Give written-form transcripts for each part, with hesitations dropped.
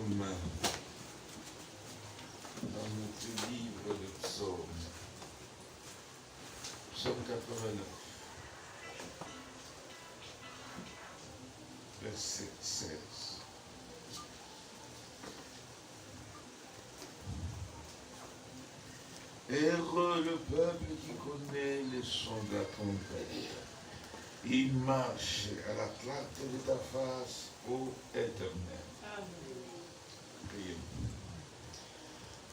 sommes dans notre livre de psaumes, psaume 89, verset 16. Heureux le peuple qui connaît les sons de la trompette. Il marche à la clarté de ta face, ô Éternel. Amen. Prions.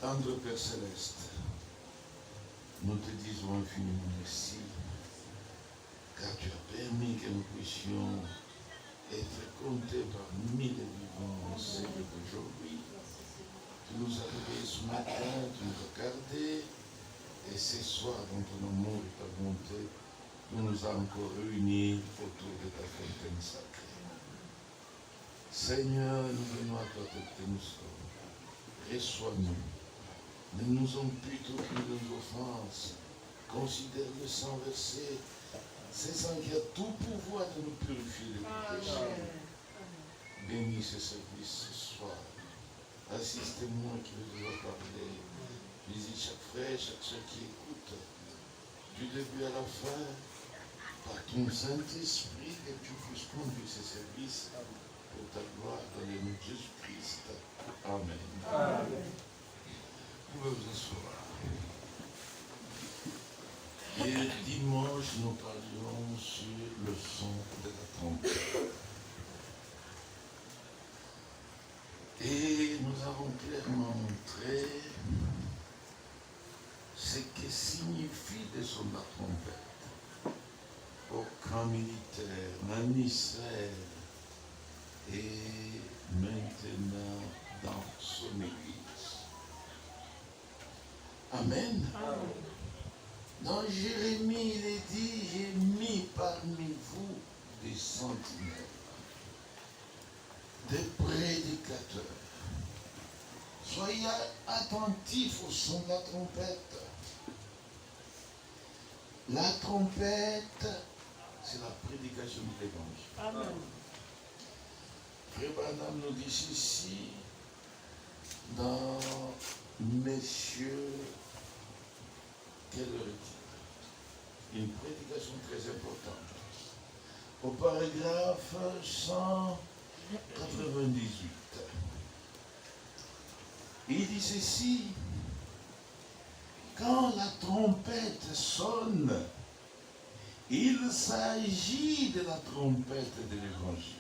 Tendre Père Céleste, nous te disons infiniment merci, car tu as permis que nous puissions être comptés parmi les vivants en ce lieu d'aujourd'hui. Tu nous as réveillés ce matin, tu nous as gardés, et ce soir, dans ton amour et ta bonté, tu nous as encore réunis autour de ta fontaine sacrée. Seigneur, nous venons à toi tel que nous sommes. Reçois-nous. Ne nous impute aucune de nos offenses. Considère le sang versé. C'est sang qui a tout pouvoir de nous purifier de tout péché. Bénis ce service ce soir. Assiste-moi qui veux devoir parler. Visite chaque frère, chaque soeur qui écoute, du début à la fin, par ton Saint-Esprit, que tu puisses conduire ce service pour ta gloire dans le nom de Jésus-Christ. Amen. Amen. Vous pouvez vous asseoir. Hier dimanche, nous parlions sur le son de la trompette. Et nous avons clairement montré ce que signifie le son de la trompette au camp militaire, en Israël et maintenant dans son église. Amen. Amen. Dans Jérémie, il est dit, j'ai mis parmi vous des sentinelles, des prédicateurs. Soyez attentifs au son de la trompette. La trompette, c'est la prédication de l'évangile. Amen. Frère Branham nous dit ceci dans Messieurs, quelle heure est-il? Une prédication très importante. Au paragraphe 198. Il dit ceci, quand la trompette sonne, il s'agit de la trompette de l'évangile.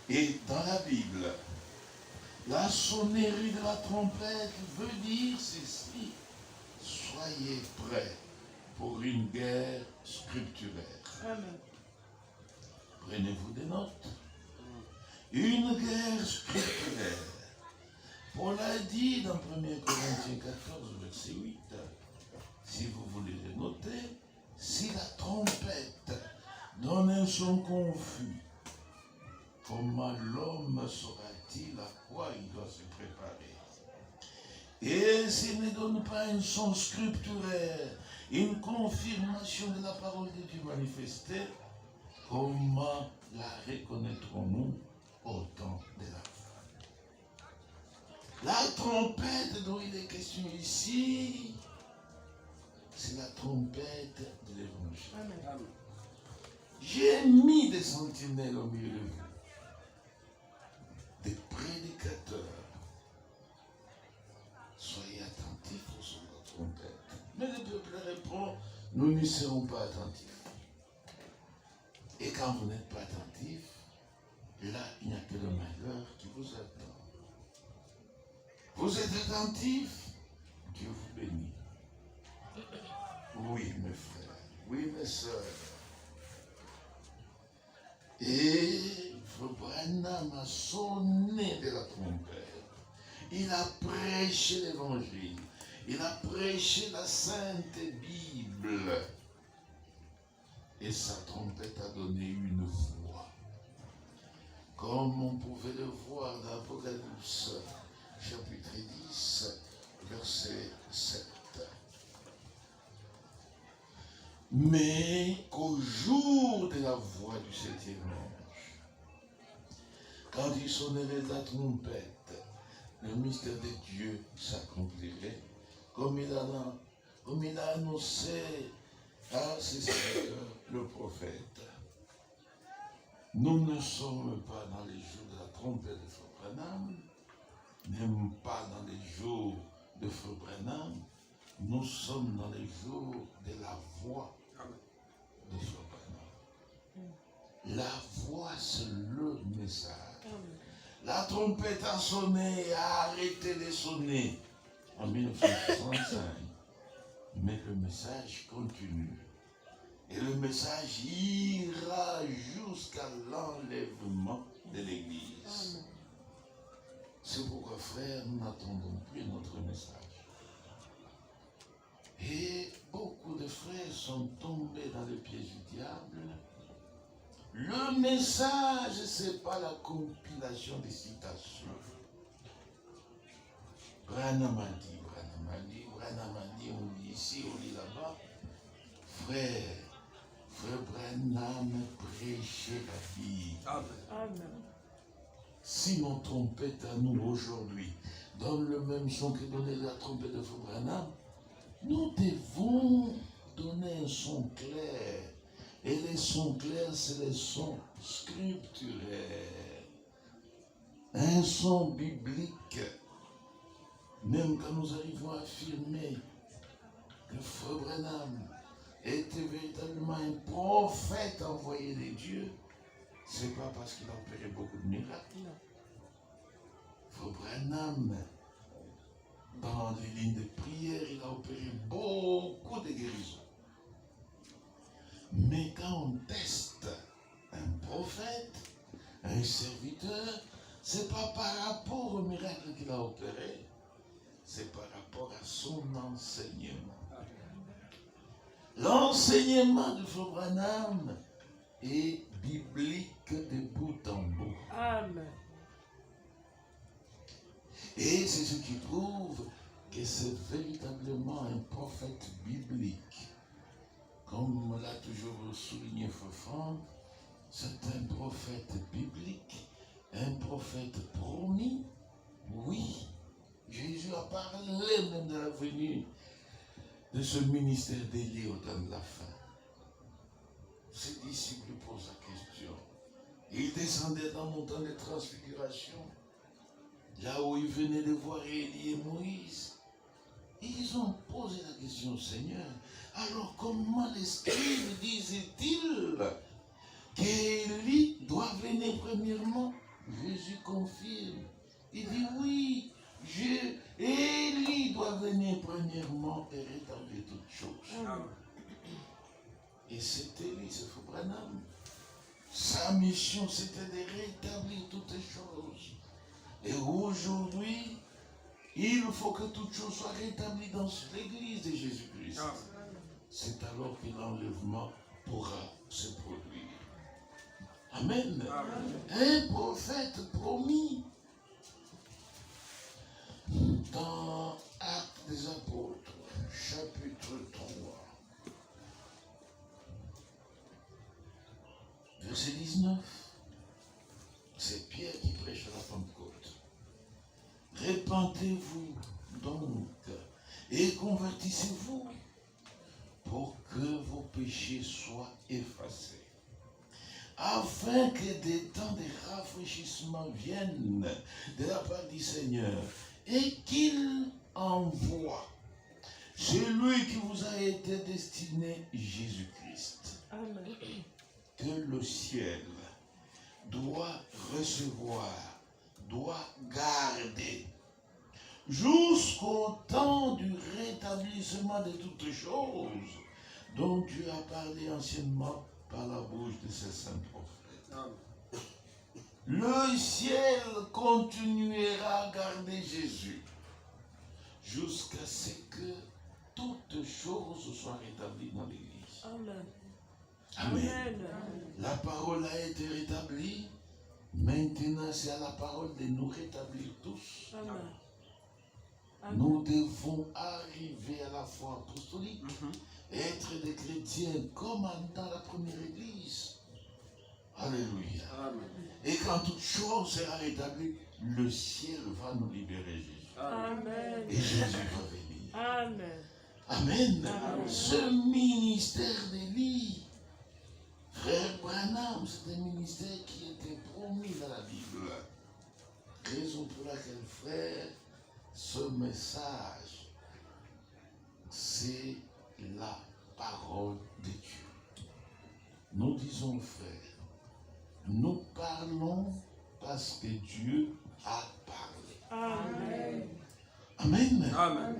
Et dans la Bible, la sonnerie de la trompette veut dire ceci, soyez prêts pour une guerre scripturaire. Amen. Prenez-vous des notes. Une guerre scripturaire. Paul a dit dans 1 Corinthiens 14, verset 8, si vous voulez le noter, si la trompette donne un son confus, comment l'homme saura-t-il à quoi il doit se préparer? Et s'il ne donne pas un son scripturaire, une confirmation de la parole de Dieu manifestée, comment la reconnaîtrons-nous au temps de la fin? La trompette dont il est question ici, c'est la trompette de l'évangile. Amen. J'ai mis des sentinelles au milieu de vous, des prédicateurs. Soyez attentifs au son de la trompette. Mais le peuple répond, nous n'y serons pas attentifs. Et quand vous n'êtes pas attentifs, là, il n'y a que le malheur qui vous attend. Vous êtes attentifs, Dieu vous bénit. Oui, mes frères, oui, mes sœurs. Et Branham a sonné de la trompette. Il a prêché l'évangile. Il a prêché la Sainte Bible. Et sa trompette a donné une voix. Comme on pouvait le voir dans l'Apocalypse, chapitre 10, verset 7. Mais qu'au jour de la voix du septième ange, quand il sonnerait la trompette, le mystère de Dieu s'accomplirait, comme il a annoncé à ses serviteurs, le prophète. Nous ne sommes pas dans les jours de la trompette de Frère Branham, même pas dans les jours de Frère Branham, nous sommes dans les jours de la voix de Frère Branham. La voix, c'est le message. La trompette a sonné et a arrêté de sonner en 1965, mais le message continue. Et le message ira jusqu'à l'enlèvement de l'Église. C'est pourquoi, frère, nous n'attendons plus notre message. Et beaucoup de frères sont tombés dans les pièges du diable. Le message, ce n'est pas la compilation des citations. Branham a dit, on dit ici, on dit là-bas. Frère Branham prêchait la Bible. Amen. Si nos trompettes à nous aujourd'hui donnent le même son que donnait la trompette de Frère Branham, nous devons donner un son clair. Et les sons clairs, c'est les sons scripturaires. Un son biblique. Même quand nous arrivons à affirmer que Frère Branham était véritablement un prophète envoyé de Dieu, ce n'est pas parce qu'il a opéré beaucoup de miracles. Frère Branham, dans les lignes de prière, il a opéré beaucoup de guérisons. Mais quand on teste un prophète, un serviteur, ce n'est pas par rapport au miracle qu'il a opéré, c'est par rapport à son enseignement. L'enseignement de Frère Branham est biblique de bout en bout. Amen. Et c'est ce qui prouve que c'est véritablement un prophète biblique. Comme l'a toujours souligné Frère Franck, c'est un prophète biblique, un prophète promis. Oui, Jésus a parlé même de la venue de ce ministère d'Élie au temps de la fin. Ses disciples posent la question. Il descendait dans mon temps de transfiguration, là où il venait de voir Élie et Moïse. Ils ont posé la question au Seigneur. Alors comment les scribes disaient-ils qu'Élie doit venir premièrement? Jésus confirme. Il dit oui, Élie doit venir premièrement et rétablir toutes choses. Et c'est Élie, c'est Frère Branham. Sa mission, c'était de rétablir toutes les choses. Et aujourd'hui, il faut que toutes choses soient rétablies dans l'église de Jésus-Christ. C'est alors que l'enlèvement pourra se produire. Amen. Un prophète promis. Dans Actes des Apôtres, chapitre 3, verset 19, c'est Pierre qui prêche à la Pentecôte. Répentez-vous donc et convertissez-vous pour que vos péchés soient effacés, afin que des temps de rafraîchissement viennent de la part du Seigneur et qu'il envoie celui qui vous a été destiné, Jésus-Christ. Amen. Que le ciel doit recevoir, doit garder jusqu'au temps du rétablissement de toutes choses dont Dieu a parlé anciennement par la bouche de ses saints prophètes. Amen. Le ciel continuera à garder Jésus jusqu'à ce que toutes choses soient rétablies dans l'Église. Amen. Amen. Amen. La parole a été rétablie. Maintenant, c'est à la parole de nous rétablir tous. Amen. Amen. Nous devons arriver à la foi apostolique, être des chrétiens comme dans la première Église. Alléluia. Amen. Et quand toute chose sera rétablie, le ciel va nous libérer, Jésus. Amen. Et Jésus va venir. Amen. Amen. Amen. Ce ministère d'Élie, frère Branham, c'est un ministère qui était promis dans la Bible. Raison pour laquelle, frère, ce message, c'est la parole de Dieu. Nous disons, frère, nous parlons parce que Dieu a parlé. Amen. Amen. Amen.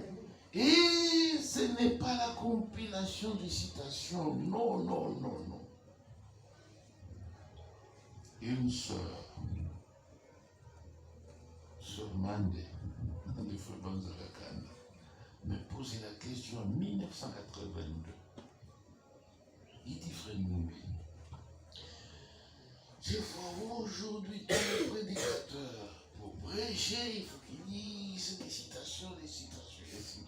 Et ce n'est pas la compilation de citations. Non, non, non, non. Une sœur Mandé, de Fouban-Zalakan, me posait la question en 1982. Il dit, frère Moumbi, je vois aujourd'hui tous les prédicateurs, pour prêcher, il faut qu'ils lisent des citations, et ainsi de suite.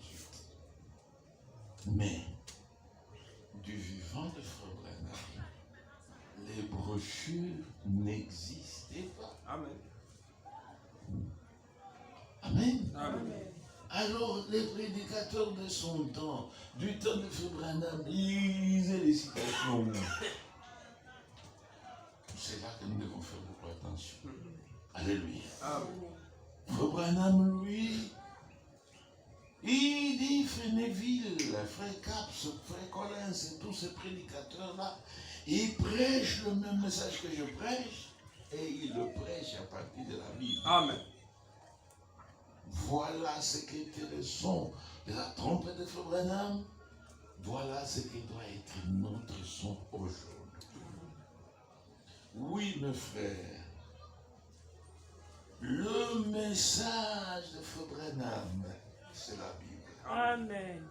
Mais, du vivant de Frère Branham, les brochures n'existaient pas. Amen. Amen. Amen. Alors, les prédicateurs de son temps, du temps de Frère Branham, lisaient les citations. C'est là que nous devons faire beaucoup attention. Alléluia. Amen. Frère Branham, lui, il dit, Frère Neville, Frère Caps, Frère Collins et tous ces prédicateurs-là, ils prêchent le même message que je prêche et ils le prêchent à partir de la Bible. Amen. Voilà ce qu'était le son de la trompette de Frère Branham. Voilà ce qui doit être notre son aujourd'hui. Oui, mes frères, le message de Frère Branham, c'est la Bible. Amen.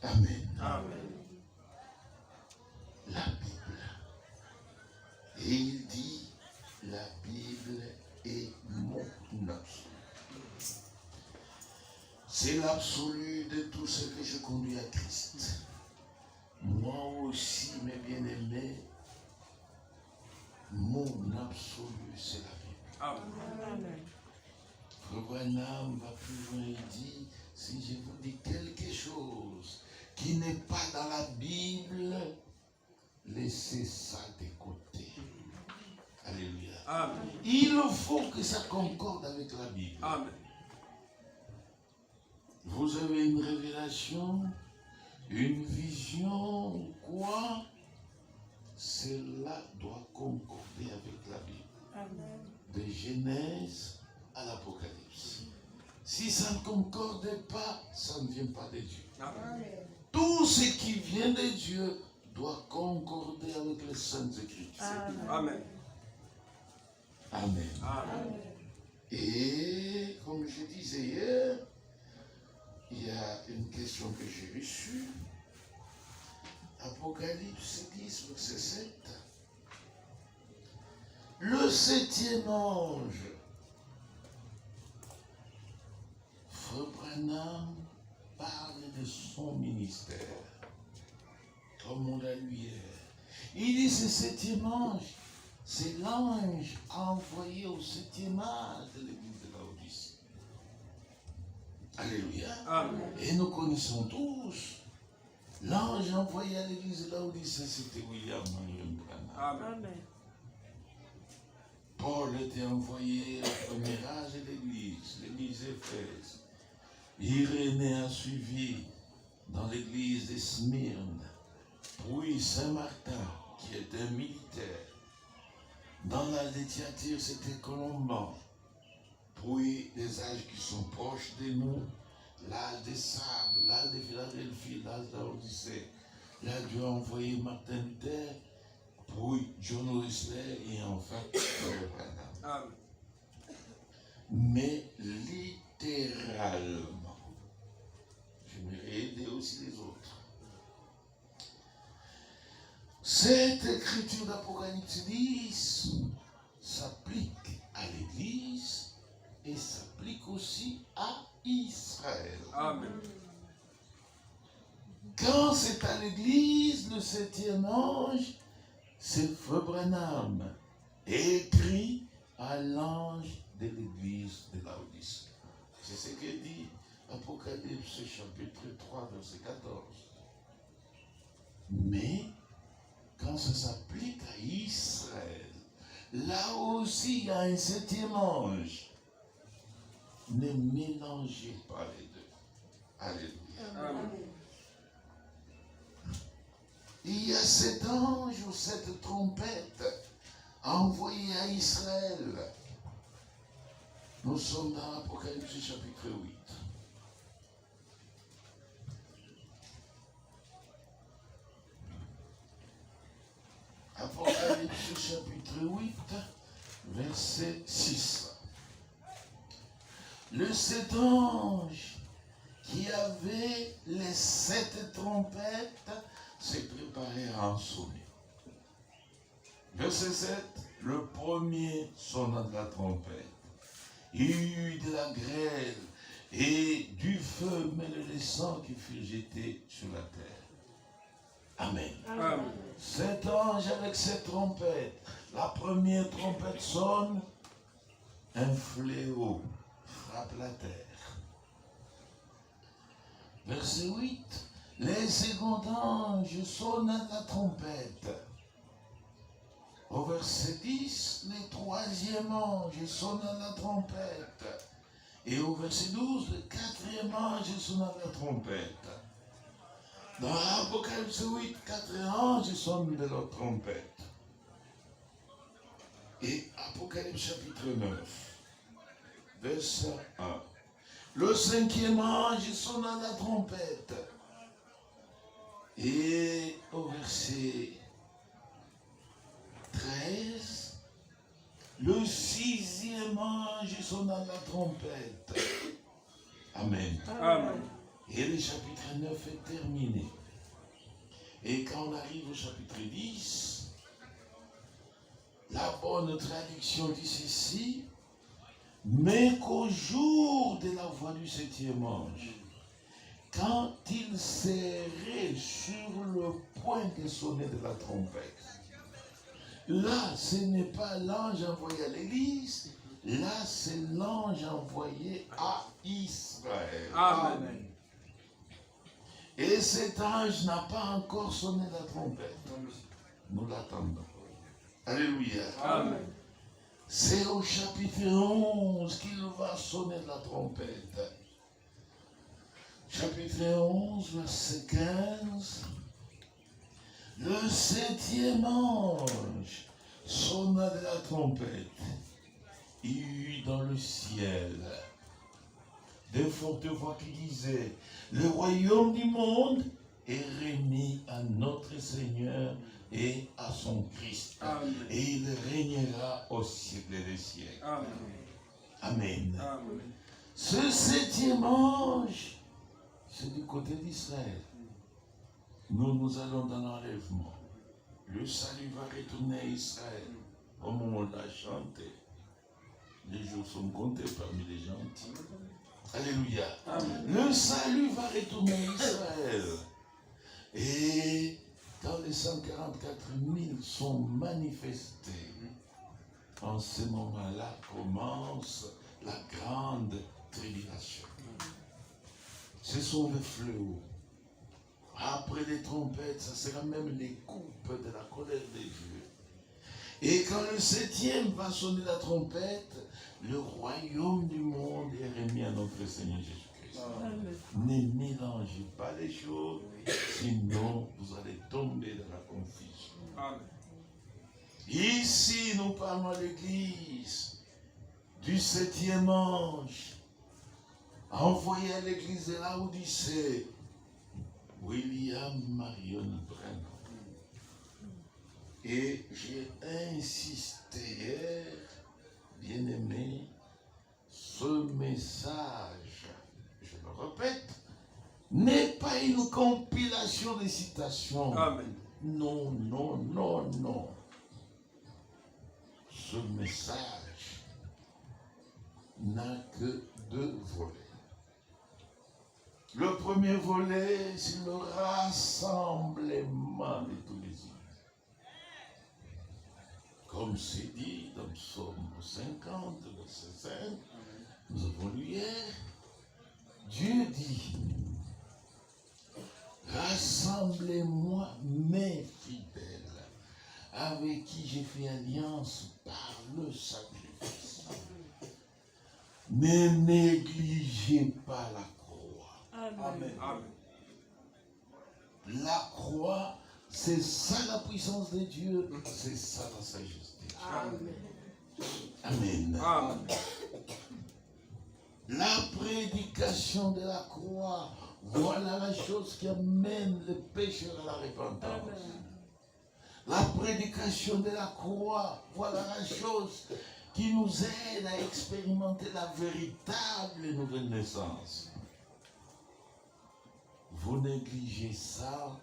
Amen. Amen. La Bible. Et il dit, la Bible est mon absolu. C'est l'absolu de tout ce que je conduis à Christ. Moi aussi, mes bien-aimés, mon absolu, c'est la Bible. Amen. Frère Branham va plus loin, il dit, si je vous dis quelque chose qui n'est pas dans la Bible, laissez ça de côté. Alléluia. Amen. Il faut que ça concorde avec la Bible. Amen. Vous avez une révélation, une vision ou quoi, cela doit concorder avec la Bible. Amen. De Genèse à l'Apocalypse. Si ça ne concorde pas, ça ne vient pas de Dieu. Amen. Tout ce qui vient de Dieu doit concorder avec les Saintes Écritures. Amen. Amen. Amen. Et comme je disais hier, il y a une question que j'ai reçue. Apocalypse 10, verset 7. Le septième ange, Frère Branham parle de son ministère, comme on l'a lu hier. Il dit ce septième ange, c'est l'ange envoyé au septième âge de l'église de Laodicée. Alléluia. Amen. Et nous connaissons tous, l'ange envoyé à l'église de Laodicée, c'était William Marion Branham. Amen. Amen. Paul était envoyé au premier âge de l'église d'Éphèse. Irénée a suivi dans l'église de Smyrne. Puis Saint-Martin, qui était un militaire. Dans l'âge de Thyatire, c'était Colomban. Puis des âges qui sont proches de nous, l'âge des Sables, l'âge de Philadelphie, l'âge de l'Odyssée. Là, Dieu a envoyé Martin Luther, puis John Wesley et enfin Frère Branham. Amen. Mais littéralement, j'aimerais aider aussi les autres. Cette écriture d'Apocalypse 10 s'applique à l'Église et s'applique aussi à Israël. Amen. Quand c'est à l'Église, le septième ange c'est Frère Branham, écrit à l'ange de l'église de Laodicée. C'est ce que dit Apocalypse chapitre 3, verset 14. Mais quand ça s'applique à Israël, là aussi il y a un septième ange. Ne mélangez pas les deux. Alléluia. Amen. Il y a cet ange ou cette trompette envoyée à Israël. Nous sommes dans l'Apocalypse chapitre 8. Apocalypse chapitre 8, verset 6. Le sept ange qui avait les 7 trompettes s'est préparé à en sonner. Verset 7, le premier sonna de la trompette. Il y eut de la grêle et du feu mêlé de sang qui furent jetés sur la terre. Amen. Amen. Cet ange avec ses trompettes, la première trompette sonne, un fléau frappe la terre. Verset 8, les seconds anges sonnent la trompette. Au verset 10, les troisième ange sonne la trompette. Et au verset 12, le quatrième ange sonne la trompette. Dans l'Apocalypse 8, 4 anges sonnent de leur trompette. Et Apocalypse chapitre 9, verset 1. Le cinquième ange sonne la trompette. Et au verset 13, le sixième ange sonne la trompette. Amen. Amen. Et le chapitre 9 est terminé. Et quand on arrive au chapitre 10, la bonne traduction dit ceci, mais qu'au jour de la voix du septième ange, quand il serait sur le point de sonner de la trompette, là, ce n'est pas l'ange envoyé à l'église, là, c'est l'ange envoyé à Israël. Amen. Et cet ange n'a pas encore sonné la trompette. Nous l'attendons. Alléluia. Amen. C'est au chapitre 11 qu'il va sonner la trompette. Chapitre 11, verset 15. Le septième ange sonna de la trompette. Il y eut dans le ciel de fortes voix qui disaient, le royaume du monde est remis à notre Seigneur et à son Christ. Amen. Et il régnera au siècle des siècles. Amen. Amen. Amen. Ce septième ange, c'est du côté d'Israël. Nous allons dans l'enlèvement. Le salut va retourner à Israël. Comme on l'a chanté. Les jours sont comptés parmi les gentils. Alléluia. Amen. Le salut va retourner à Israël. Et quand les 144 000 sont manifestés, en ce moment-là commence la grande tribulation. Ce sont les fléaux. Après les trompettes, ça sera même les coupes de la colère de Dieu. Et quand le septième va sonner la trompette, le royaume du monde est remis à notre Seigneur Jésus-Christ. Amen. Ne mélangez pas les choses, sinon vous allez tomber dans la confusion. Amen. Ici, nous parlons à l'église du septième ange, envoyé à l'église de Laodicée, William Marion Branham. Et j'ai insisté hier, bien-aimé, ce message, je le répète, n'est pas une compilation de citations. Amen. Non, non, non, non. Ce message n'a que 2 volets. Le premier volet, c'est le rassemblement de tous les hommes. comme c'est dit dans Psaume 50, verset 5, nous avons lu hier, Dieu dit, rassemblez-moi mes fidèles, avec qui j'ai fait alliance par le sacrifice. Ne négligez pas la croix. Amen. Amen. La croix, c'est ça la puissance de Dieu, c'est ça la sagesse de Dieu. Amen. Amen. Amen. La prédication de la croix, voilà la chose qui amène le pécheur à la repentance. Amen. La prédication de la croix, voilà la chose qui nous aide à expérimenter la véritable nouvelle naissance. Vous négligez ça,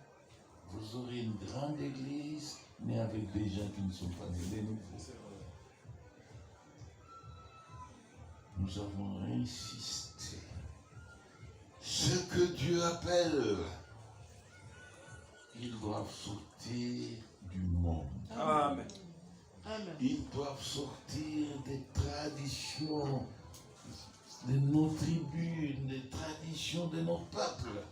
vous aurez une grande église, mais avec des gens qui ne sont pas nés de nouveau. Nous avons insisté. Ce que Dieu appelle, ils doivent sortir du monde. Amen. Amen. Ils doivent sortir des traditions de nos tribus, des traditions de nos peuples.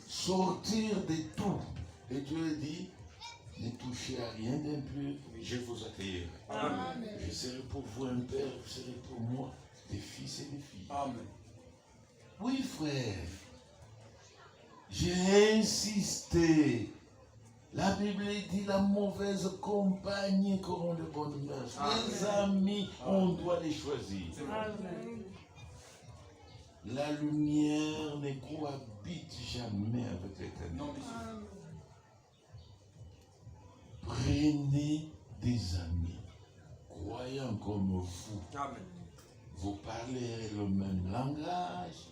Sortir de tout. Et Dieu dit, ne touchez à rien d'impur, je vous accueillerai. Amen. Je serai pour vous un père, vous serez pour moi des fils et des filles. Amen. Oui, frère, j'ai insisté. La Bible dit la mauvaise compagnie corrompt de bonnes mœurs. Les amis, on doit les choisir. Amen. La lumière ne cohabite jamais avec les ténèbres. Prenez des amis, croyants comme vous. Amen. Vous parlerez le même langage,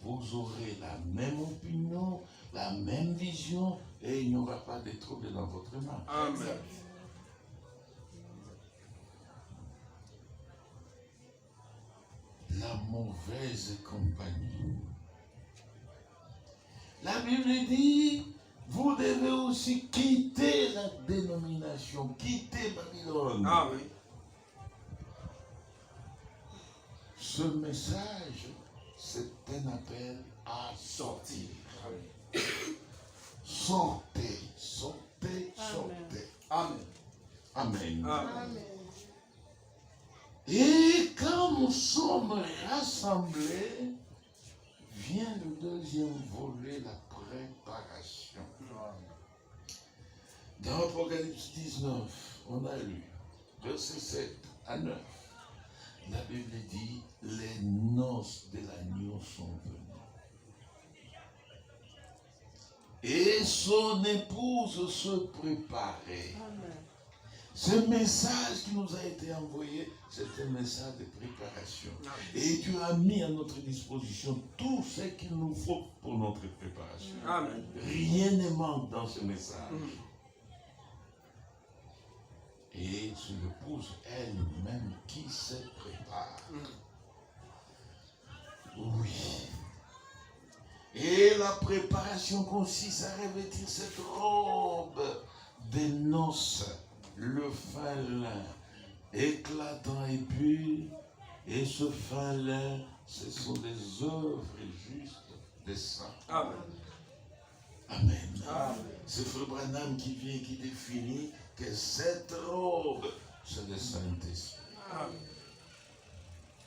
vous aurez la même opinion, la même vision, et il n'y aura pas de trouble dans votre main. Amen. La mauvaise compagnie. La Bible dit, vous devez aussi quitter la dénomination, quitter Babylone. Amen. Ce message, c'est un appel à sortir. Sortez, sortez, sortez. Amen. Amen. Amen. Et quand nous sommes rassemblés, vient le deuxième volet, la préparation. Dans Apocalypse 19, on a lu, verset 7 à 9, la Bible dit, les noces de l'agneau sont venues. Et son épouse se préparait. Amen. Ce message qui nous a été envoyé, c'est un message de préparation. Et Dieu a mis à notre disposition tout ce qu'il nous faut pour notre préparation. Amen. Rien ne manque dans ce message. Et c'est l'épouse elle-même qui se prépare. Oui. Et la préparation consiste à revêtir cette robe des noces, le fin lin, éclatant et pur. Et ce fin lin, ce sont des œuvres justes des saints. Amen. Amen. Amen. C'est Frère Branham qui vient, qui définit que cette robe, c'est le Saint-Esprit.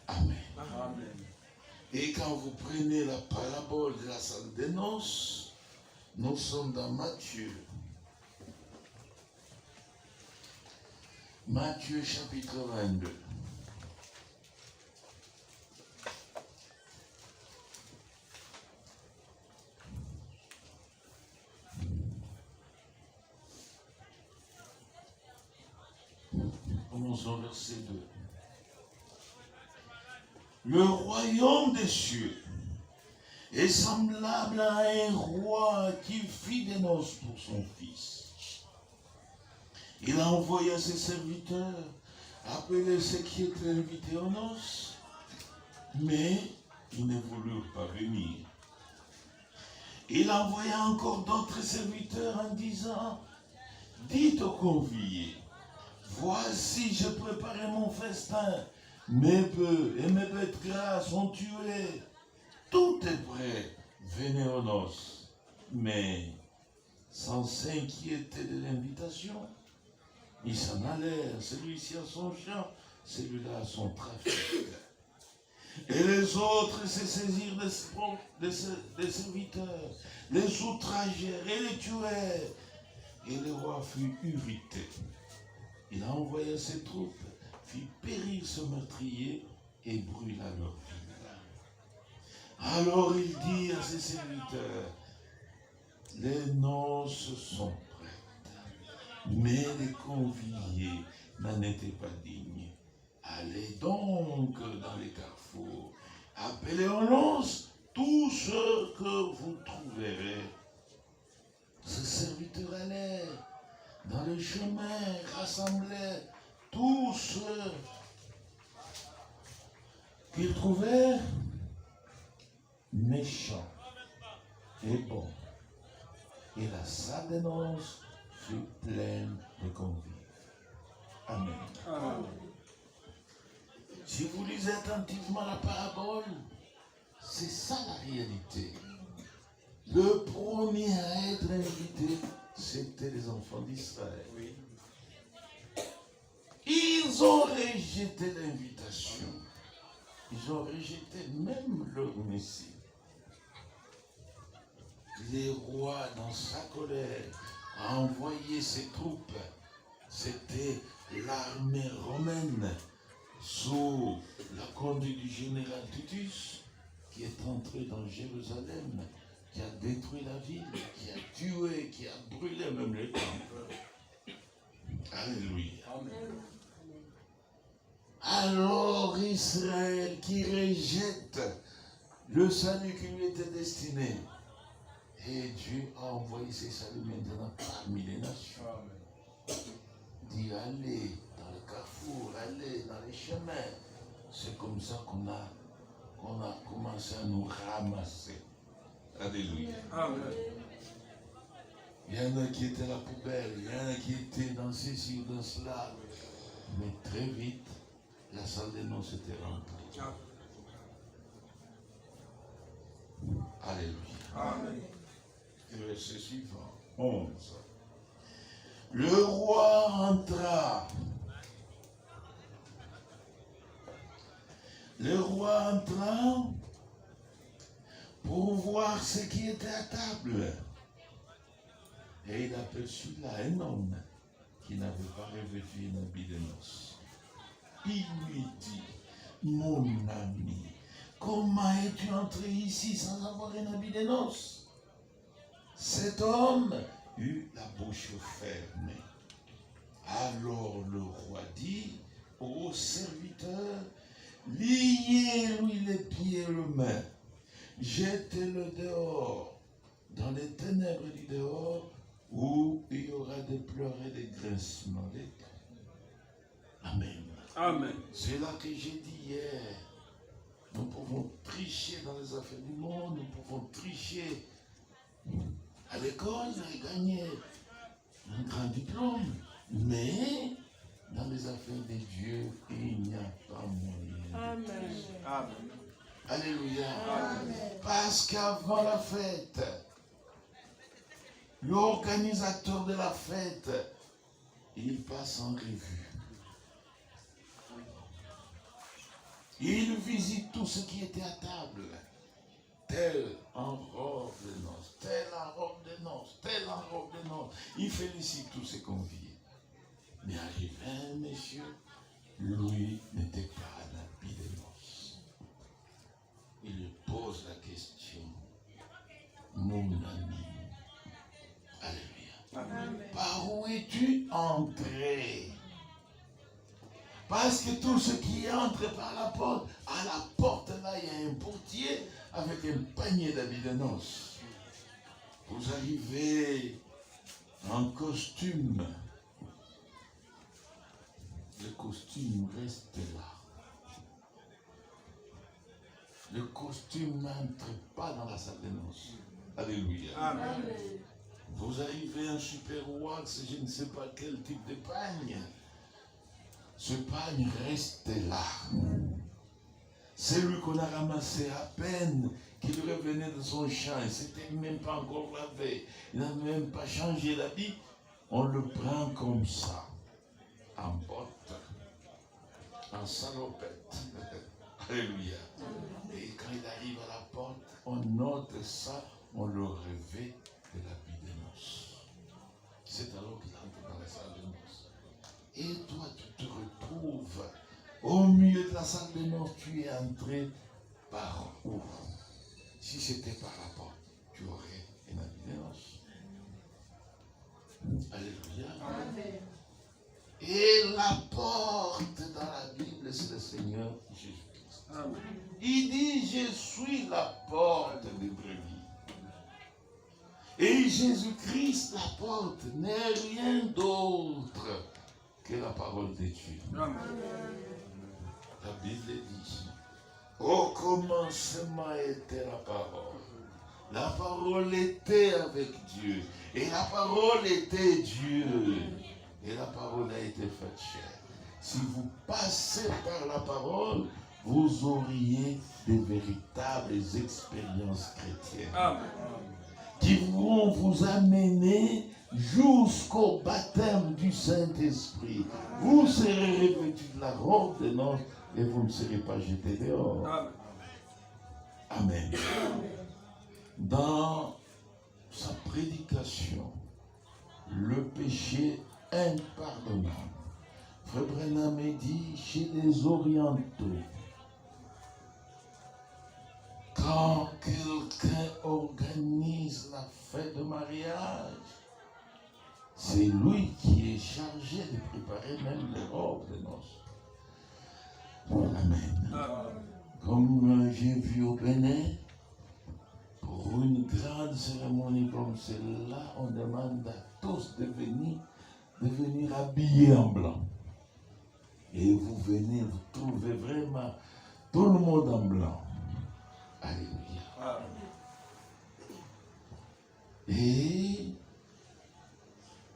Amen. Amen. Et quand vous prenez la parabole de la salle des noces, nous sommes dans Matthieu. Matthieu chapitre 22. Commençons verset 2. Le royaume des cieux est semblable à un roi qui fit des noces pour son fils. Il a envoyé à ses serviteurs appeler ceux qui étaient invités aux noces, mais ils ne voulurent pas venir. Il envoya encore d'autres serviteurs en disant, dites aux conviés, voici, je préparais mon festin. Mes bœufs et mes bêtes grasses sont tués. Tout est prêt. Venez aux noces. Mais sans s'inquiéter de l'invitation, ils s'en allèrent. Celui-ci a son champ, celui-là a son trafic. Et les autres se saisirent des serviteurs, les outragèrent et les tuèrent. Et le roi fut irrité. Il a envoyé ses troupes, fit périr ce meurtrier et brûla leur ville. Alors il dit à ses serviteurs, les noces sont prêtes, mais les conviés n'en étaient pas dignes. Allez donc dans les carrefours, appelez en noces tous ceux que vous trouverez. Ces serviteurs allèrent dans les chemins, rassemblaient tous ceux qu'ils trouvaient méchants et bons. Et la salle des noces fut pleine de convives. Amen. Amen. Si vous lisez attentivement la parabole, c'est ça la réalité. Le premier à être invité, c'était les enfants d'Israël. Oui. Ils ont rejeté l'invitation. Ils ont rejeté même leur Messie. Le roi, dans sa colère, a envoyé ses troupes. C'était l'armée romaine sous la conduite du général Titus, qui est entré dans Jérusalem, qui a détruit la ville, qui a tué, qui a brûlé même les temples. Alléluia. Amen. Alors Israël qui rejette le salut qui lui était destiné. Et Dieu a envoyé ses saluts maintenant parmi les nations. Amen. Dit allez dans le carrefour, allez dans les chemins. C'est comme ça qu'on a commencé à nous ramasser. Alléluia. Amen. Il y en a qui étaient à la poubelle, il y en a qui étaient dans ceci ou dans cela. Mais très vite, la salle des noces était remplie. Alléluia. Amen. Le verset suivant, 11. Le roi entra. Le roi entra pour voir ce qui était à table. Et il aperçut là un homme qui n'avait pas revêtu un habit de noces. Il lui dit, mon ami, comment es-tu entré ici sans avoir un habit de noces? Cet homme eut la bouche fermée. Alors le roi dit au serviteur, liez-lui les pieds et les mains, jetez-le dehors, dans les ténèbres du dehors, où il y aura des pleurs et des grincements des dents. Amen. Amen. C'est là que j'ai dit hier. Nous pouvons tricher dans les affaires du monde, nous pouvons tricher à l'école et gagner un grand diplôme. Mais dans les affaires de Dieu, il n'y a pas moyen. Amen. Amen. Alléluia. Amen. Parce qu'avant la fête, l'organisateur de la fête, il passe en revue. Il visite tout ce qui était à table. Tel en robe de noces, tel en robe de noces, tel en robe de noces. Il félicite tous ses conviés. Mais arrivé un monsieur, lui n'était pas en habit de noces. Il lui pose la question, mon ami, alléluia, Amen. par où es-tu entré? Parce que tout ce qui entre par la porte, à la porte là, il y a un portier avec un panier d'habits de noces. Vous arrivez en costume. Le costume reste là. Le costume n'entre pas dans la salle de noces. Alléluia. Amen. Vous arrivez en super wax, je ne sais pas quel type de pagne. Ce pagne restait là. Celui qu'on a ramassé à peine qu'il revenait de son champ, il ne s'était même pas encore lavé, il n'a même pas changé d'habit, on le prend comme ça, en botte, en salopette. Alléluia. Et quand il arrive à la porte, on note ça, on le revêt de l'habit de noces. C'est alors qu'il entre dans la salle de noces. Et toi, tu te retrouves au milieu de la salle de noces, tu es entré par où? Si c'était par la porte, tu aurais un habit de noces. Alléluia. Amen. Et la porte dans la Bible, c'est le Seigneur Jésus-Christ. Amen. Il dit, je suis la porte des brebis. Et Jésus-Christ, la porte, n'est rien d'autre que la parole de Dieu. Amen. La Bible dit, au commencement était la parole. La parole était avec Dieu. Et la parole était Dieu. Et la parole a été faite chair. Si vous passez par la parole, vous auriez de véritables expériences chrétiennes. Amen. Qui vont vous amener jusqu'au baptême du Saint-Esprit. Vous serez revêtus de la robe de noces et vous ne serez pas jetés dehors. Amen. Dans sa prédication, le péché impardonnable, Frère Branham dit chez les orientaux, quand quelqu'un organise la fête de mariage, c'est lui qui est chargé de préparer même les robes de noces. Amen. Comme j'ai vu au Bénin, pour une grande cérémonie comme celle-là, on demande à tous de venir habillés en blanc. Et vous venez, vous trouvez vraiment tout le monde en blanc. Alléluia. Et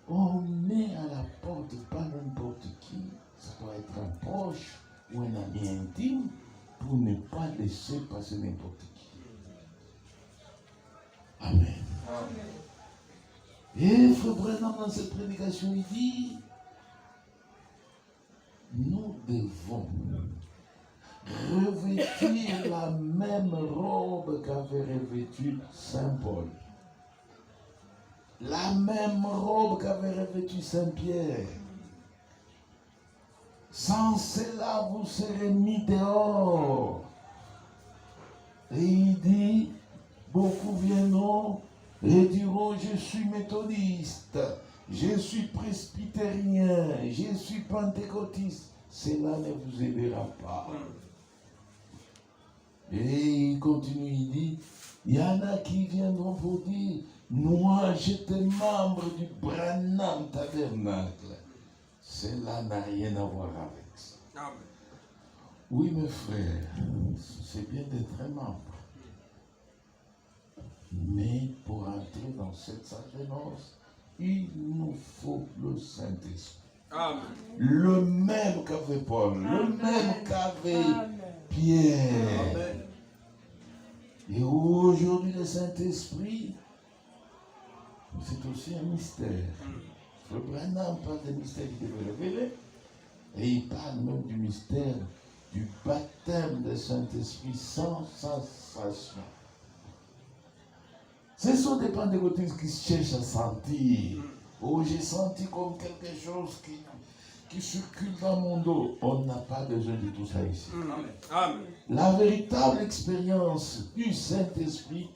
on met à la porte, pas n'importe qui, ça doit être un proche ou un ami intime, pour ne pas laisser passer n'importe qui. Amen. Amen. Et Frère Branham, dans cette prédication, il dit, nous devons revêtir la même robe qu'avait revêtue Saint Paul. La même robe qu'avait revêtue Saint Pierre. Sans cela, vous serez mis dehors. Et il dit, beaucoup viendront et diront, je suis méthodiste, je suis presbytérien, je suis pentecôtiste. Cela ne vous aidera pas. Et il continue, il dit, il y en a qui viendront pour dire, moi j'étais membre du Branham Tabernacle. Cela n'a rien à voir avec ça. Amen. Oui, mes frères, c'est bien d'être un membre. Mais pour entrer dans cette salle de noces, il nous faut le Saint-Esprit. Amen. Le même qu'avait Paul, le même qu'avait Pierre. Amen. Et aujourd'hui, le Saint-Esprit, c'est aussi un mystère. Le Branham parle des mystères qui devaient révéler, et il parle même du mystère du baptême du Saint-Esprit sans sensation. Ce sont des pentecôtistes qui cherchent à sentir. Oh, j'ai senti comme quelque chose qui circule dans mon dos. On n'a pas besoin de tout ça ici. Amen. La véritable expérience du Saint-Esprit,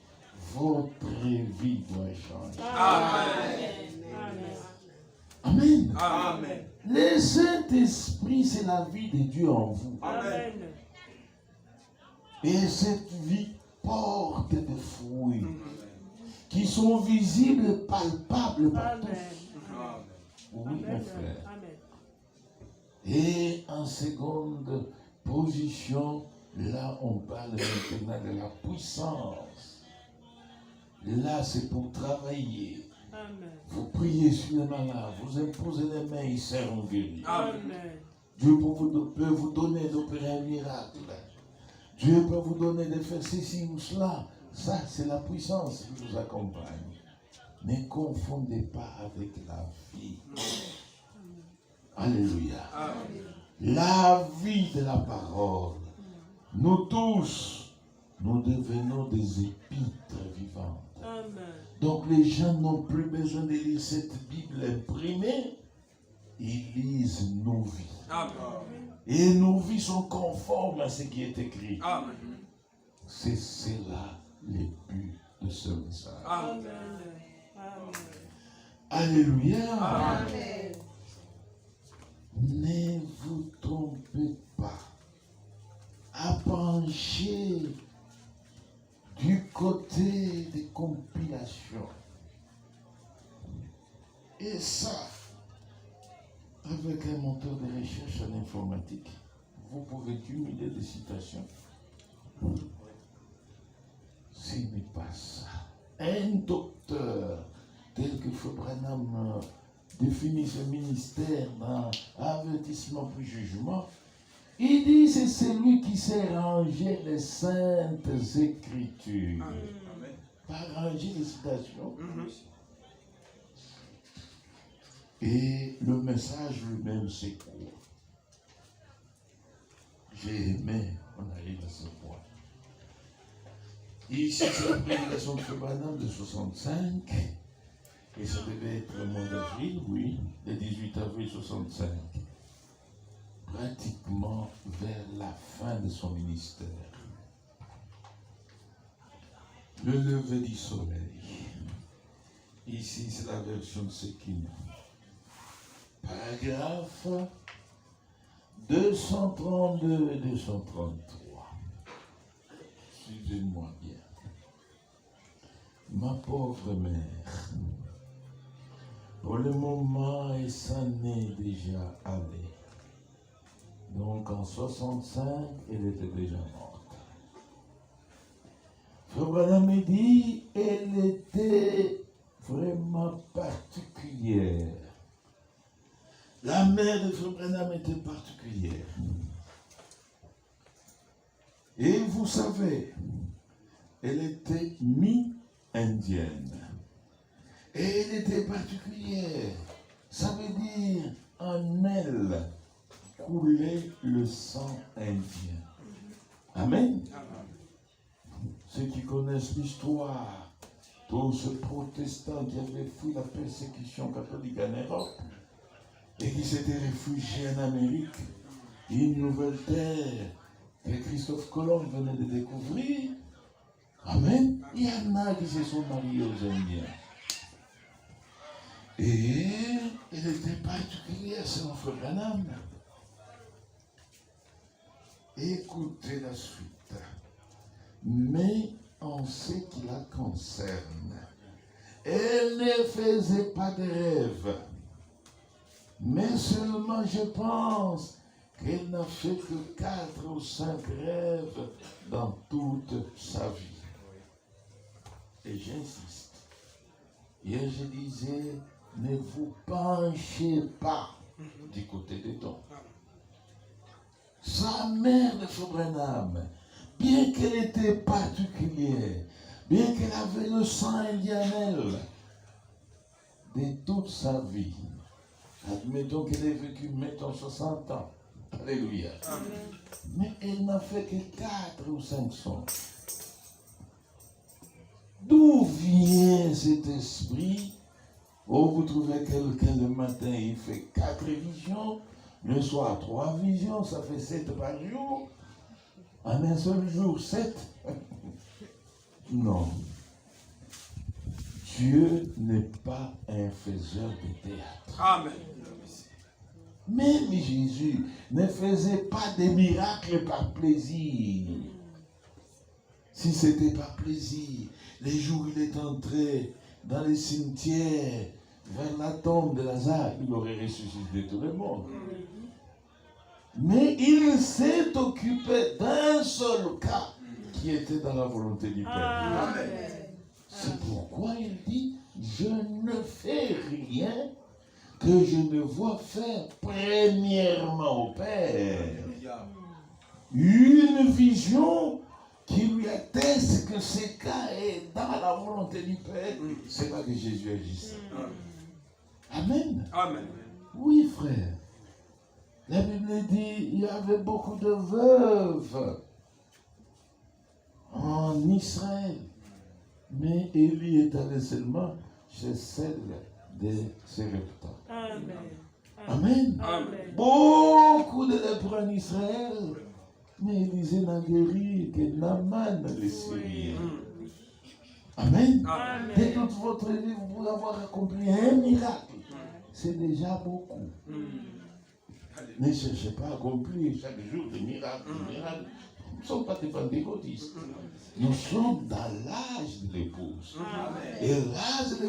votre vie doit changer. Amen. Amen. Amen. Le Saint-Esprit, c'est la vie de Dieu en vous. Amen. Et cette vie porte des fruits qui sont visibles et palpables par tous. Oui, mes frères. Et en seconde position, là, on parle maintenant de la puissance. Là, c'est pour travailler. Amen. Vous priez sur les malades, vous imposez les mains, ils seront guéris. Amen. Dieu peut vous donner d'opérer un miracle. Dieu peut vous donner de faire ceci ou cela. Ça, c'est la puissance qui vous accompagne. Ne confondez pas avec la vie. Alléluia. La vie de la parole. Nous tous, nous devenons des épîtres vivantes. Amen. Donc les gens n'ont plus besoin de lire cette Bible imprimée. Ils lisent nos vies. Amen. Et nos vies sont conformes à ce qui est écrit. Amen. C'est cela le but de ce message. Amen. Alléluia. Amen. Ne vous trompez pas à pencher du côté des compilations. Et ça, avec un moteur de recherche en informatique, vous pouvez cumuler des citations. Ce n'est pas ça. Un docteur tel que Frère Branham définit ce ministère dans Avertissement puis Jugement, il dit c'est celui qui sait ranger les saintes écritures. Amen. Pas ranger les citations. Et le message lui-même, c'est quoi? J'ai aimé, on arrive à ce point. Ici, c'est la prédication de Frère Branham de 65. Et ça devait être le mois d'avril, oui, le 18 avril 65. Pratiquement vers la fin de son ministère. Le lever du soleil. Ici, c'est la version de Sekina. Paragraphe 232 et 233. Suivez-moi bien. Ma pauvre mère, pour le moment, elle s'en est déjà allée. Donc en 65, elle était déjà morte. Frère Branham me dit, elle était vraiment particulière. La mère de Frère Branham était particulière. Et vous savez, elle était mi-indienne. Et elle était particulière. Ça veut dire, en elle coulait le sang indien. Amen. Ceux qui connaissent l'histoire, tous ces protestants qui avaient fui la persécution catholique en Europe et qui s'étaient réfugiés en Amérique, une nouvelle terre que Christophe Colomb venait de découvrir. Amen. Il y en a qui se sont mariés aux Indiens. Et elle était particulière, c'est notre Frère Branham. Écoutez la suite. Mais en ce qui la concerne, elle ne faisait pas de rêve. Mais seulement je pense qu'elle n'a fait que 4 ou 5 rêves dans toute sa vie. Et j'insiste. Hier je disais, ne vous penchez pas du côté des dons. Sa mère de Frère Branham, bien qu'elle était particulière, bien qu'elle avait le sang indien en elle, de toute sa vie, admettons qu'elle ait vécu, mettons 60 ans, alléluia, mais elle n'a fait que 4 ou 5 sons. D'où vient cet esprit? Oh, vous trouvez quelqu'un le matin, il fait 4 visions, le soir 3 visions, ça fait 7 par jour. En un seul jour, 7? Non. Dieu n'est pas un faiseur de théâtre. Amen. Même Jésus ne faisait pas des miracles par plaisir. Si c'était par plaisir, les jours où il est entré dans les cimetières, vers la tombe de Lazare, il aurait ressuscité tout le monde. Mais il s'est occupé d'un seul cas qui était dans la volonté du Père. Amen. C'est pourquoi il dit, je ne fais rien que je me vois faire premièrement au Père. Une vision qui lui atteste que ce cas est dans la volonté du Père. C'est là que Jésus agissait. Amen. Amen. Oui, frère. La Bible dit il y avait beaucoup de veuves en Israël. Mais Élie est allé seulement chez celle de Sérepta. Amen. Amen. Amen. Beaucoup de lépreux en Israël. Mais Élisée n'a guéri que Naaman le Syrien. Amen. Amen. De toute votre vie, vous pouvez avoir accompli un miracle. C'est déjà beaucoup. Ne cherchez pas à accomplir chaque jour des miracles. Nous ne sommes pas des pentecôtistes. Nous sommes dans l'âge de l'épouse. Et l'âge de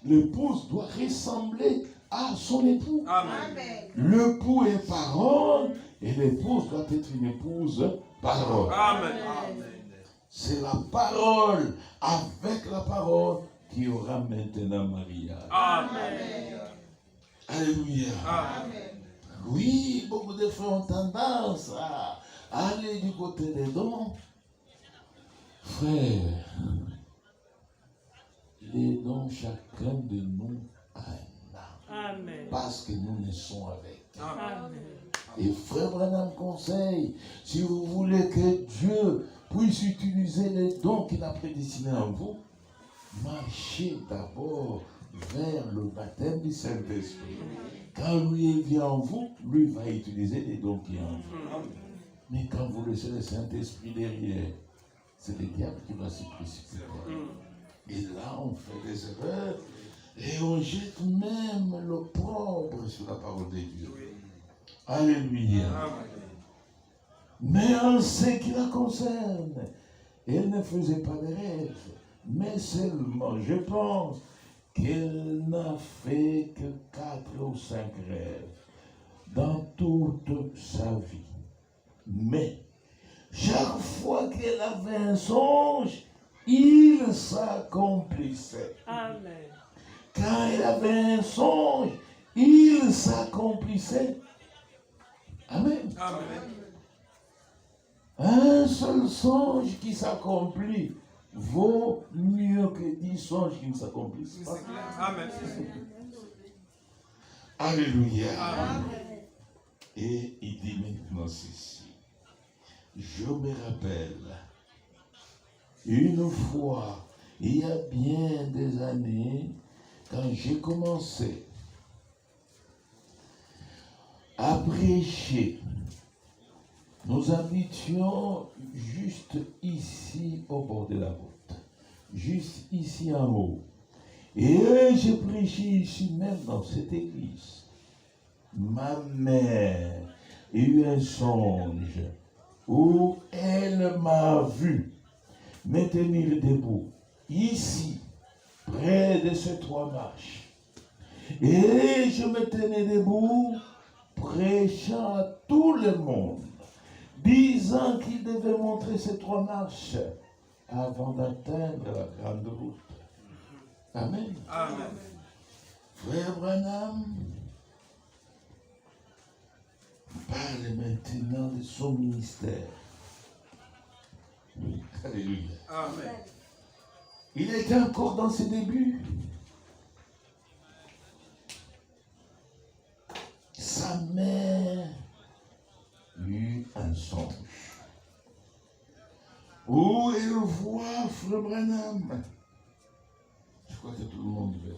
l'épouse doit ressembler à son époux. Amen. L'époux est parole et l'épouse doit être une épouse parole. Amen. C'est la parole avec la parole qui aura maintenant mariage. Amen. Alléluia. Amen. Oui, beaucoup de frères ont tendance à aller du côté des dons. Frère, les dons, chacun de nous en a. Amen. Parce que nous naissons avec. Amen. Et frère Branham conseille, si vous voulez que Dieu puisse utiliser les dons qu'il a prédestinés en vous, marchez d'abord vers le baptême du Saint-Esprit. Quand lui vient en vous, lui va utiliser les dons qui sont en vous. Mais quand vous laissez le Saint-Esprit derrière, c'est le diable qui va se précipiter. Et là, on fait des erreurs et on jette même l'opprobre sur la parole de Dieu. Alléluia. Mais en ce qui la concerne, elle ne faisait pas de rêve, mais seulement, je pense, qu'elle n'a fait que 4 ou 5 rêves dans toute sa vie. Mais chaque fois qu'elle avait un songe, il s'accomplissait. Amen. Quand elle avait un songe, il s'accomplissait. Amen. Amen. Un seul songe qui s'accomplit vaut mieux que 10 songes qui ne s'accomplissent pas. Amen. Alléluia. Amen. Et il dit maintenant ceci. Je me rappelle, une fois, il y a bien des années, quand j'ai commencé à prêcher, nous habitions juste ici au bord de la route, juste ici en haut. Et j'ai prêché ici même dans cette église. Ma mère a eu un songe où elle m'a vu me tenir debout, ici, près de ces 3 marches. Et je me tenais debout, prêchant à tout le monde, disant qu'il devait montrer ces 3 marches avant d'atteindre la grande route. Amen. Amen. Frère Branham parle maintenant de son ministère. Alléluia. Amen. Il était encore dans ses débuts. Sa mère eut un songe où elle voit Frère Branham. Je crois que tout le monde veut.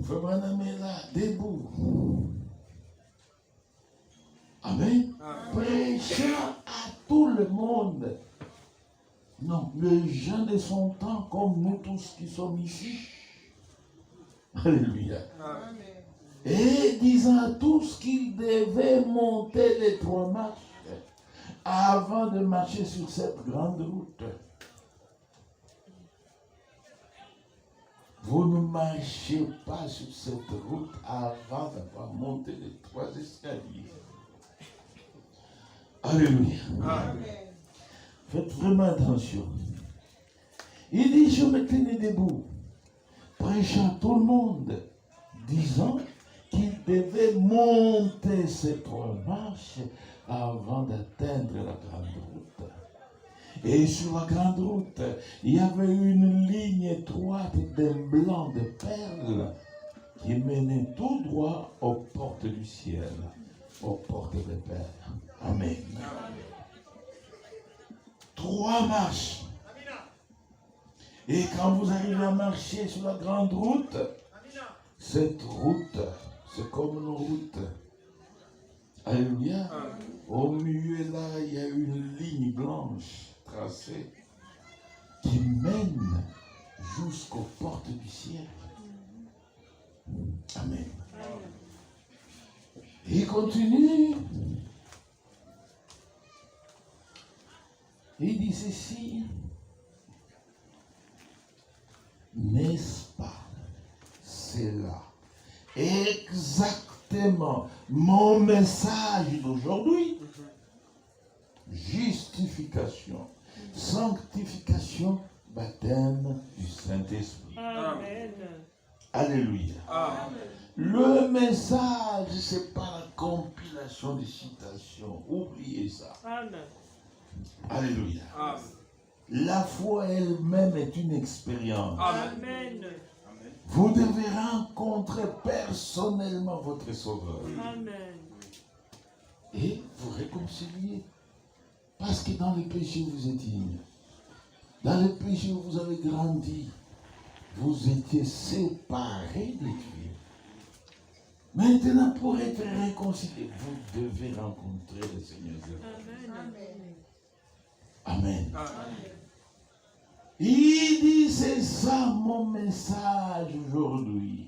Frère Branham est là, debout. Amen. Prêchant à tout le monde. Non, les gens de son temps, comme nous tous qui sommes ici. Alléluia. Amen. Et disant à tous qu'ils devaient monter les 3 marches avant de marcher sur cette grande route. Vous ne marchez pas sur cette route avant d'avoir monté les 3 escaliers. Alléluia. Amen. Faites vraiment attention. Il dit, je me tenais debout, prêchant tout le monde, disant qu'il devait monter ces 3 marches avant d'atteindre la grande route. Et sur la grande route, il y avait une ligne étroite d'un blanc de perles qui menait tout droit aux portes du ciel, aux portes des Pères. Amen. 3 marches. Et quand vous arrivez à marcher sur la grande route, cette route, c'est comme nos routes. Alléluia. Au milieu là, il y a une ligne blanche tracée qui mène jusqu'aux portes du ciel. Amen. Il continue. Il dit ceci. N'est-ce pas? C'est là exactement mon message d'aujourd'hui. Justification, sanctification, baptême du Saint-Esprit. Amen. Alléluia. Amen. Le message, c'est pas la compilation des citations. Oubliez ça. Amen. Alléluia. Amen. La foi elle-même est une expérience. Amen. Vous devez rencontrer personnellement votre Sauveur. Amen. Et vous réconcilier. Parce que dans les péchés, vous étiez. Dans les péchés où vous avez grandi, vous étiez séparés de Dieu. Maintenant, pour être réconcilié, vous devez rencontrer le Seigneur. Amen. Amen. Amen. Il dit, c'est ça mon message aujourd'hui.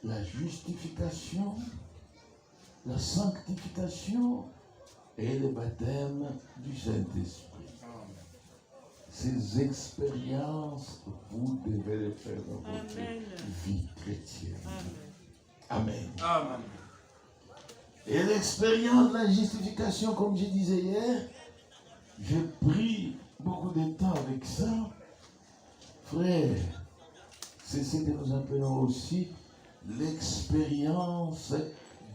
La justification, la sanctification et le baptême du Saint-Esprit. Ces expériences, vous devez les faire dans votre vie chrétienne. Amen. Amen. Et l'expérience de la justification, comme je disais hier, j'ai pris beaucoup de temps avec ça. Frère, c'est ce que nous appelons aussi l'expérience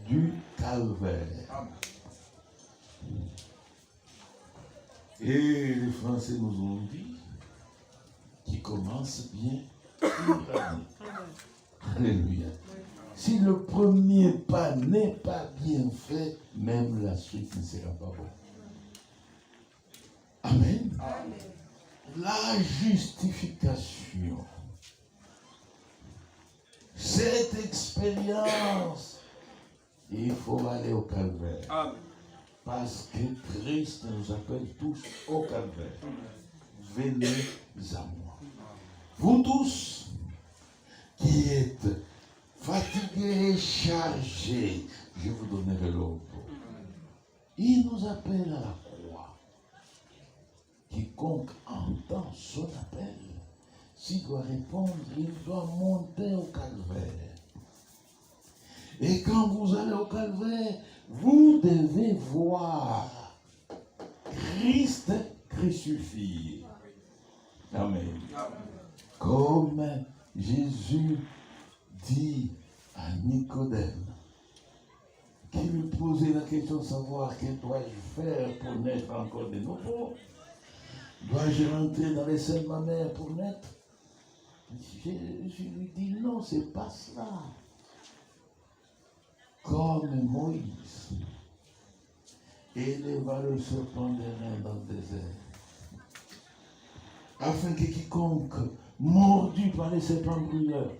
du calvaire. Et les Français nous ont dit qu'il commence bien une année. Alléluia. Si le premier pas n'est pas bien fait, même la suite ne sera pas bonne. Amen. La justification. Cette expérience, il faut aller au calvaire. Amen. Parce que Christ nous appelle tous au calvaire. Venez à moi. Vous tous qui êtes fatigués et chargés, je vous donnerai le repos. Il nous appelle à la croix. Quiconque entend son appel, s'il doit répondre, il doit monter au calvaire. Et quand vous allez au calvaire, vous devez voir Christ crucifié. Amen. Comme Jésus dit à Nicodème, qui lui posait la question de savoir que dois-je faire pour naître encore de nouveau? Dois-je rentrer dans les seins de ma mère pour naître? Je lui dis non, c'est pas cela. Comme Moïse éleva le serpent d'airain dans le désert, afin que quiconque mordu par les serpents brûleurs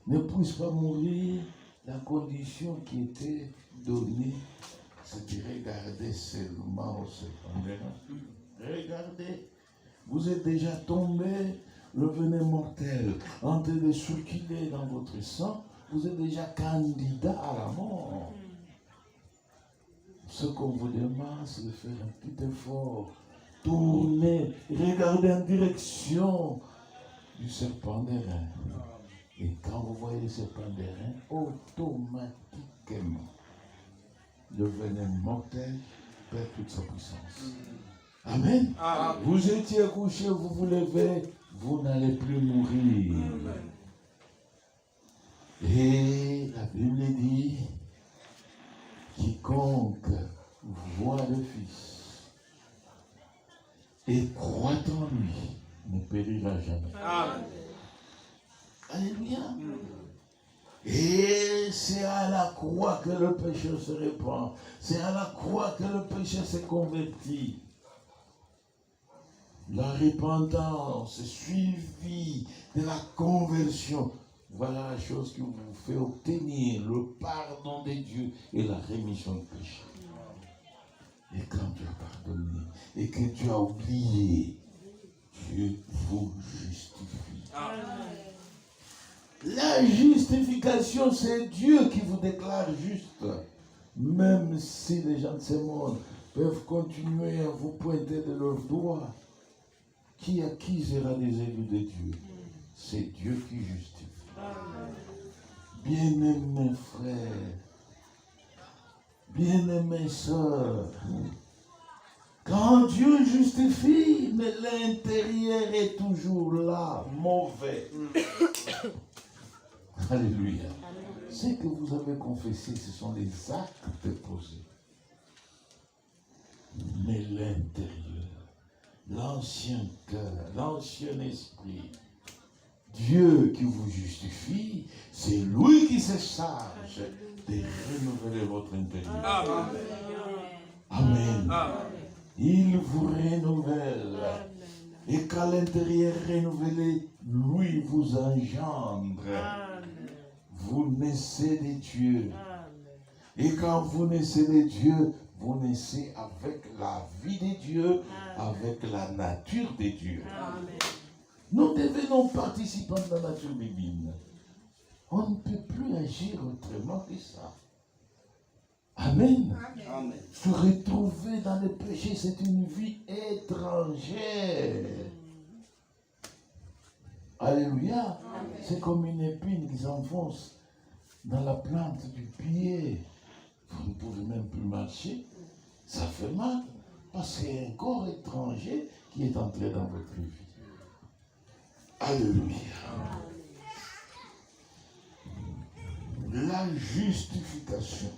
ne puisse pas mourir, la condition qui était donnée, c'est de regarder seulement au serpent d'airain. Regardez, vous êtes déjà tombé, le venin mortel en train de circuler dans votre sang, vous êtes déjà candidat à la mort. Ce qu'on vous demande, c'est de faire un petit effort. Tournez, regardez en direction du serpent d'airain. Et quand vous voyez le serpent d'airain, automatiquement, le venin mortel perd toute sa puissance. Amen. Amen. Vous étiez couché, vous vous levez, vous n'allez plus mourir. Et la Bible dit, quiconque voit le Fils et croit en lui ne périra jamais. Amen. Alléluia. Et c'est à la croix que le péché se répand. C'est à la croix que le péché se convertit. La repentance suivie de la conversion. Voilà la chose qui vous fait obtenir le pardon de Dieu et la rémission du péché. Et quand tu as pardonné et que tu as oublié, Dieu vous justifie. Amen. La justification, c'est Dieu qui vous déclare juste. Même si les gens de ce monde peuvent continuer à vous pointer de leurs doigts, qui accusera des élus de Dieu? C'est Dieu qui justifie. Bien-aimés frères, bien-aimés sœurs, quand Dieu justifie, mais l'intérieur est toujours là, mauvais. Alléluia. Ce que vous avez confessé, ce sont les actes posés. Mais l'intérieur, l'ancien cœur, l'ancien esprit, Dieu qui vous justifie, c'est lui qui se charge de renouveler votre intérieur. Amen. Amen. Amen. Il vous renouvelle. Et qu'à l'intérieur renouvelé, lui vous engendre. Vous naissez de Dieu. Et quand vous naissez de Dieu, vous naissez avec la vie de Dieu, avec la nature de Dieu. Nous devenons participants de la nature divine. On ne peut plus agir autrement que ça. Amen. Amen. Se retrouver dans le péché, c'est une vie étrangère. Alléluia. C'est comme une épine qui s'enfonce dans la plante du pied. Vous ne pouvez même plus marcher. Ça fait mal. Parce qu'il y a un corps étranger qui est entré dans votre vie. Alléluia. La justification.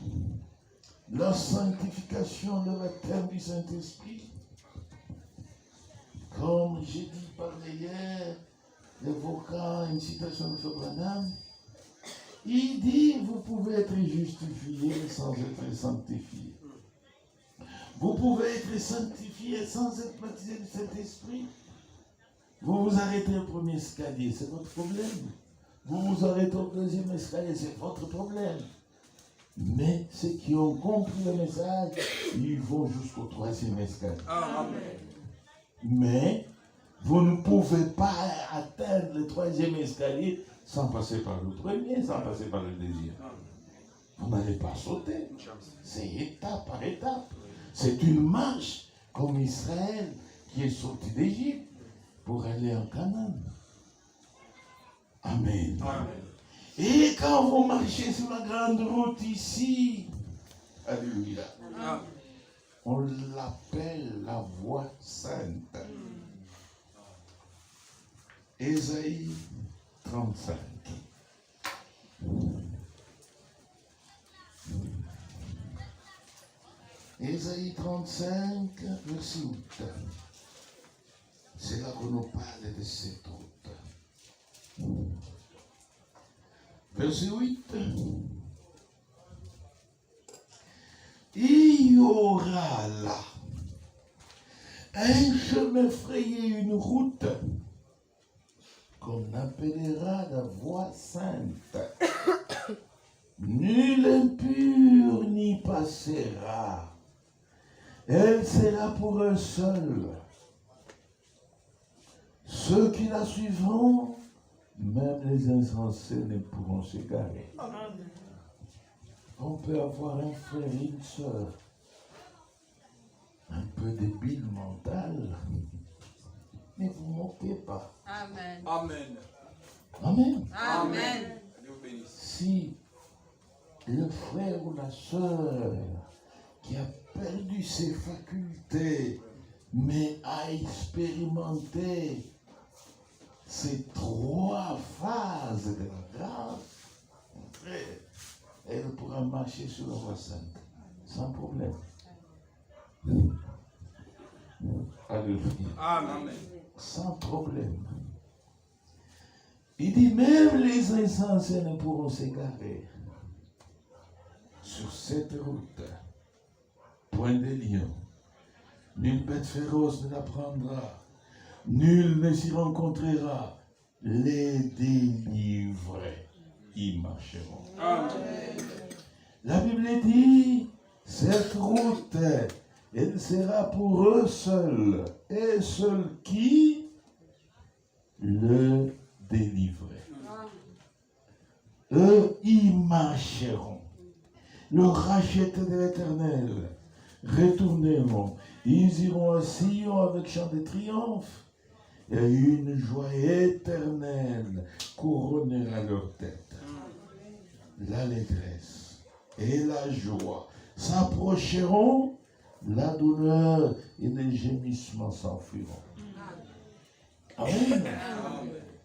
La sanctification de la terre du Saint-Esprit. Comme j'ai dit par hier, évoquant une citation de Branham, il dit, vous pouvez être justifié sans être sanctifié. Vous pouvez être sanctifié sans être baptisé du Saint-Esprit. Vous vous arrêtez au premier escalier, c'est votre problème. Vous vous arrêtez au deuxième escalier, c'est votre problème. Mais ceux qui ont compris le message, ils vont jusqu'au troisième escalier. Amen. Mais vous ne pouvez pas atteindre le troisième escalier sans passer par le premier, sans passer par le deuxième. Vous n'allez pas sauter. C'est étape par étape. C'est une marche comme Israël qui est sorti d'Égypte pour aller en Canaan. Amen. Amen. Et quand vous marchez sur la grande route ici, alléluia, Amen. on l'appelle la voie sainte. Ésaïe 35. Ésaïe 35, verset 8. C'est là qu'on nous parle de cette route. Verset 8. Il y aura là un chemin frayé, une route qu'on appellera la voie sainte. Nul impur n'y passera. Elle sera pour eux seuls. Ceux qui la suivront, même les insensés ne pourront s'égarer. On peut avoir un frère et une sœur un peu débile mental, mais vous ne moquez pas. Amen. Amen. Amen. Amen. Dieu vous bénisse. Si le frère ou la sœur qui a perdu ses facultés mais à expérimenter ces 3 phases de la grâce, frère, elle pourra marcher sur la voie sainte, sans problème. Alléluia. Amen. Sans problème. Il dit, même les insensés ne pourront s'égarer sur cette route. Point de lion. Nulle bête féroce ne la prendra. Nul ne s'y rencontrera. Les délivrés y marcheront. Amen. La Bible dit, cette route, elle sera pour eux seuls. Et seuls qui le délivrent. Eux y marcheront. Le racheté de l'Éternel retourneront. Ils iront à Sion avec chant de triomphe. Et une joie éternelle couronnera leur tête. L'allégresse et la joie s'approcheront, la douleur et les gémissements s'enfuiront. Amen.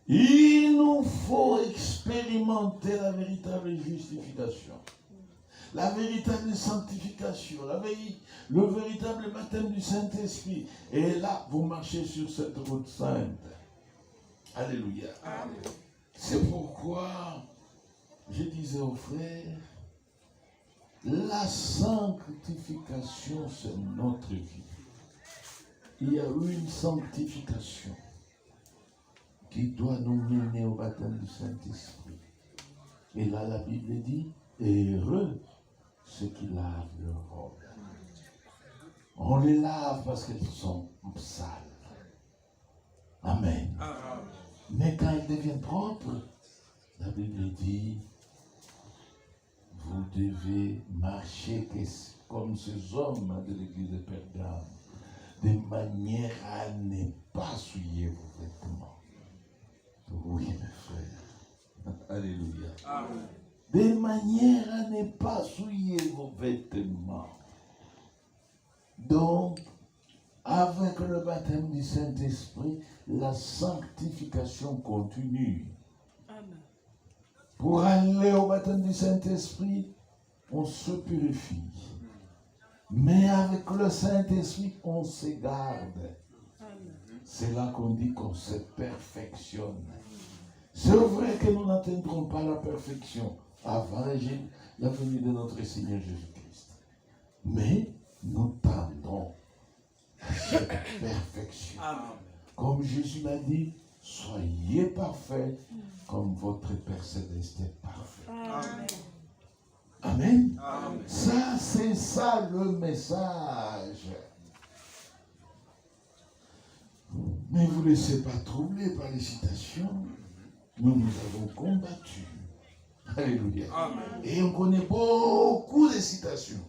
Il nous faut expérimenter la véritable justification, la véritable sanctification, le véritable baptême du Saint-Esprit. Et là, vous marchez sur cette route sainte. Alléluia. Amen. C'est pourquoi je disais aux frères, la sanctification, c'est notre vie. Il y a une sanctification qui doit nous mener au baptême du Saint-Esprit. Et là, la Bible dit, heureux ceux qui lavent leurs robes. On les lave parce qu'elles sont sales. Amen. Mais quand elles deviennent propres, la Bible dit, vous devez marcher comme ces hommes de l'église de Pergame, de manière à ne pas souiller vos vêtements. Oui, mes frères. Alléluia. Amen. De manière à ne pas souiller vos vêtements. Donc, avec le baptême du Saint-Esprit, la sanctification continue. Amen. Pour aller au baptême du Saint-Esprit, on se purifie. Mais avec le Saint-Esprit, on se garde. C'est là qu'on dit qu'on se perfectionne. C'est vrai que nous n'atteindrons pas la perfection avant la venue de notre Seigneur Jésus-Christ. Mais nous tendons à cette perfection. Comme Jésus l'a dit, soyez parfaits comme votre Père Céleste est parfait. Amen. Amen. Amen. Ça, c'est ça le message. Ne vous laissez pas troubler par les citations. Nous avons combattu. Alléluia. Amen. Et on connaît beaucoup de citations.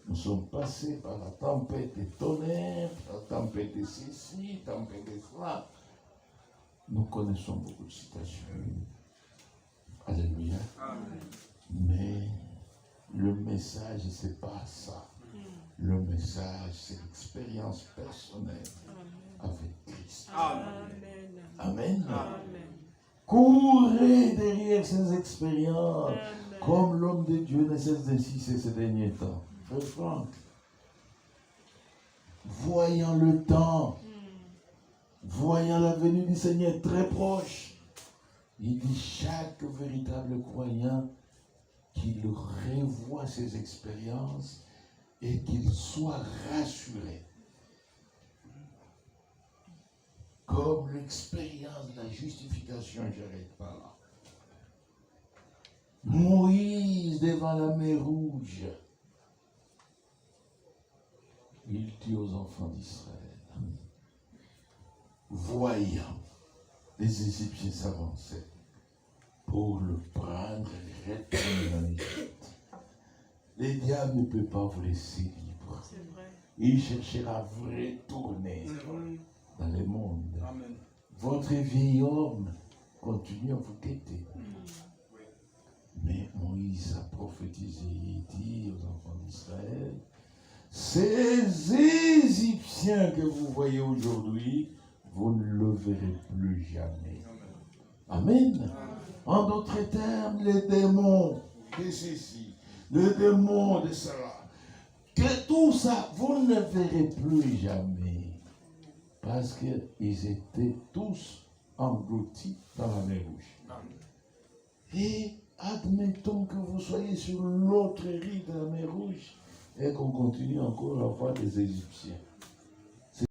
Nous sommes passés par la tempête des tonnerres, la tempête de ceci, la tempête de cela. Nous connaissons beaucoup de citations. Alléluia. Amen. Mais le message, c'est pas ça. Le message, c'est l'expérience personnelle avec Christ. Amen. Amen. Amen. Courez derrière ces expériences, Amen. comme l'homme de Dieu ne cesse d'insister ces derniers temps. Frère Franck, voyant le temps, voyant la venue du Seigneur très proche, il dit chaque véritable croyant qu'il revoie ses expériences et qu'il soit rassuré. Comme l'expérience de la justification, j'arrête pas là. Moïse devant la mer Rouge, il dit aux enfants d'Israël, voyant les Égyptiens s'avancer pour le prendre et retourner en Égypte. Le diable ne peut pas vous laisser libre. C'est vrai. Il cherchera à vous retourner dans le monde. Amen. Votre vieil homme continue à vous guetter. Mais Moïse a prophétisé, il dit aux enfants d'Israël, Ces Égyptiens que vous voyez aujourd'hui, vous ne le verrez plus jamais. Amen. En d'autres termes, les démons de ceci, les démons de cela, que tout ça, vous ne le verrez plus jamais. Parce qu'ils étaient tous engloutis dans la mer Rouge. Et admettons que vous soyez sur l'autre rive de la mer Rouge et qu'on continue encore à voir des Égyptiens.